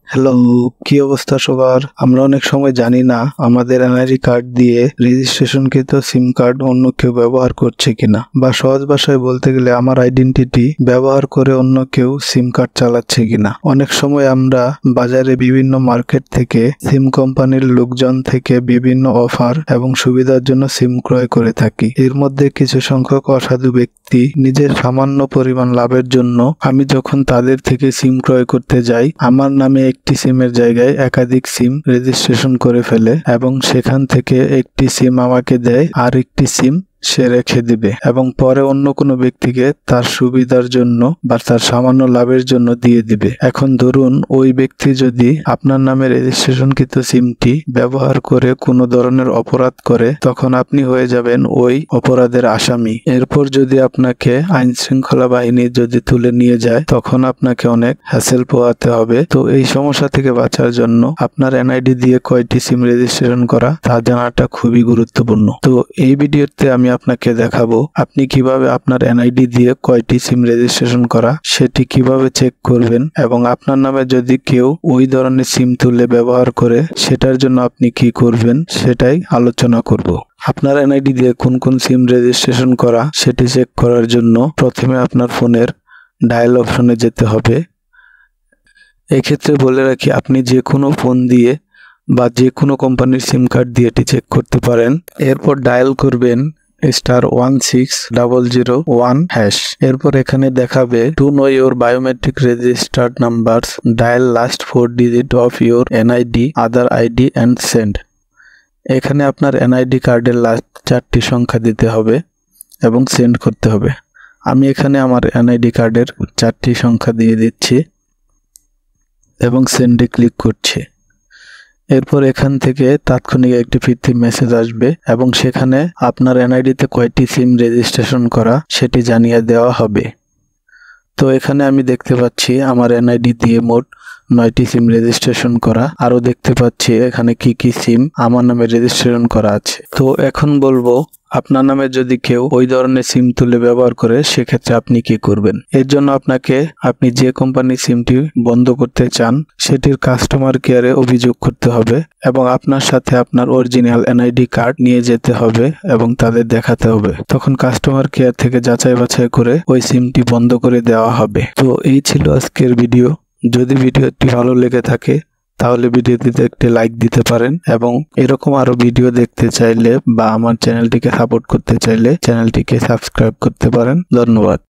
Hello, কি অবস্থা সবার? আমরা অনেক সময় জানি না আমাদের এনআইডি কার্ড দিয়ে রেজিস্ট্রেশনকৃত সিম কার্ড অন্য কেউ ব্যবহার করছে কিনা, বা সহজ ভাষায় বলতে গেলে আমার আইডেন্টিটি ব্যবহার করে অন্য কেউ সিম কার্ড চালাচ্ছে কিনা। অনেক সময় আমরা বাজারে বিভিন্ন মার্কেট থেকে সিম কোম্পানির লোকজন থেকে বিভিন্ন অফার এবং সুবিধার জন্য সিম ক্রয় করে থাকি। এর মধ্যে কিছু সংখ্যক অসাধু ব্যক্তি নিজের সামান্য পরিমাণ লাভের জন্য আমি যখন তাদের থেকে সিম ক্রয় করতে যাই, আমার নামে একটি সিমের জায়গায় একাধিক সিম রেজিস্ট্রেশন করে ফেলে এবং সেখান থেকে একটি সিম আমাকে দেয় আর একটি সিম সে রেখে দিবে এবং পরে অন্য কোনো ব্যক্তিকে তার সুবিধার জন্য বা তার সামান্য লাভের জন্য দিয়ে দিবে। এখন ধরুন ওই ব্যক্তি যদি আপনার নামে রেজিস্ট্রেশনকৃত সিমটি ব্যবহার করে কোনো ধরনের অপরাধ করে, তখন আপনি হয়ে যাবেন ওই অপরাধের আসামি। এরপর যদি আপনাকে আইন শৃঙ্খলা বাহিনী যদি তুলে নিয়ে যায়, তখন আপনাকে অনেক হ্যাসেল পোহাতে হবে। তো এই সমস্যা থেকে বাঁচার জন্য আপনার এনআইডি দিয়ে কয়টি সিম রেজিস্ট্রেশন করা তা জানাটা খুবই গুরুত্বপূর্ণ। তো এই ভিডিওতে আমি আপনাকে দেখাবো আপনি কিভাবে আপনার এনআইডি দিয়ে কয়টি সিম রেজিস্ট্রেশন করা সেটি কিভাবে চেক করবেন, এবং আপনার নামে যদি কেউ ওই ধরনের সিম তুলে ব্যবহার করে সেটার জন্য আপনি কি করবেন সেটাই আলোচনা করব। আপনার এনআইডি দিয়ে কোন কোন সিম রেজিস্ট্রেশন করা সেটি চেক করার জন্য প্রথমে আপনার ফোনের ডায়াল অপশনে যেতে হবে। এক্ষেত্রে বলে রাখি, আপনি যে কোনো ফোন দিয়ে বা যে কোনো কোম্পানির সিম কার্ড দিয়ে এটি চেক করতে পারেন। এরপর ডায়াল করবেন *16001#। এরপর এখানে দেখাবে to know your biometric registered numbers, dial last 4 digit of your NID, other ID and send. এখানে আপনার এনআইডি কার্ডের লাস্ট 4টি সংখ্যা দিতে হবে এবং সেন্ড করতে হবে। আমি এখানে আমার এনআইডি কার্ডের 4টি সংখ্যা দিয়ে দিচ্ছি এবং সেন্ডে ক্লিক করছি। এরপর এখান থেকে তাৎক্ষণিক একটি ফিরতি মেসেজ আসবে এবং সেখানে আপনার এনআইডিতে কয়টি সিম রেজিস্ট্রেশন করা সেটি জানিয়ে দেওয়া হবে। তো এখানে আমি দেখতে পাচ্ছি আমার এনআইডি দিয়ে মোট 9টি সিম রেজিস্ট্রেশন করা। আরও দেখতে পাচ্ছি এখানে কি কি সিম আমার নামে রেজিস্ট্রেশন করা আছে। তো এখন বলবো আপনার নামে যদি কেউ ওই ধরনের সিম তুলে ব্যবহার করে সেক্ষেত্রে আপনি কি করবেন। এর জন্য আপনি যে কোম্পানির সিমটি বন্ধ করতে চান সেটির কাস্টমার কেয়ারে অভিযোগ করতে হবে এবং আপনার সাথে আপনার অরিজিনাল এনআইডি কার্ড নিয়ে যেতে হবে এবং তাদের দেখাতে হবে। তখন কাস্টমার কেয়ার থেকে যাচাই বাছাই করে ওই সিমটি বন্ধ করে দেওয়া হবে। তো এই ছিল আজকের ভিডিও। যদি ভিডিওটি ভালো লেগে থাকে তাহলে ভিডিওটিতে একটি লাইক দিতে পারেন, এবং এরকম আরো ভিডিও দেখতে চাইলে বা আমার চ্যানেলটিকে সাপোর্ট করতে চাইলে চ্যানেলটিকে সাবস্ক্রাইব করতে পারেন। ধন্যবাদ।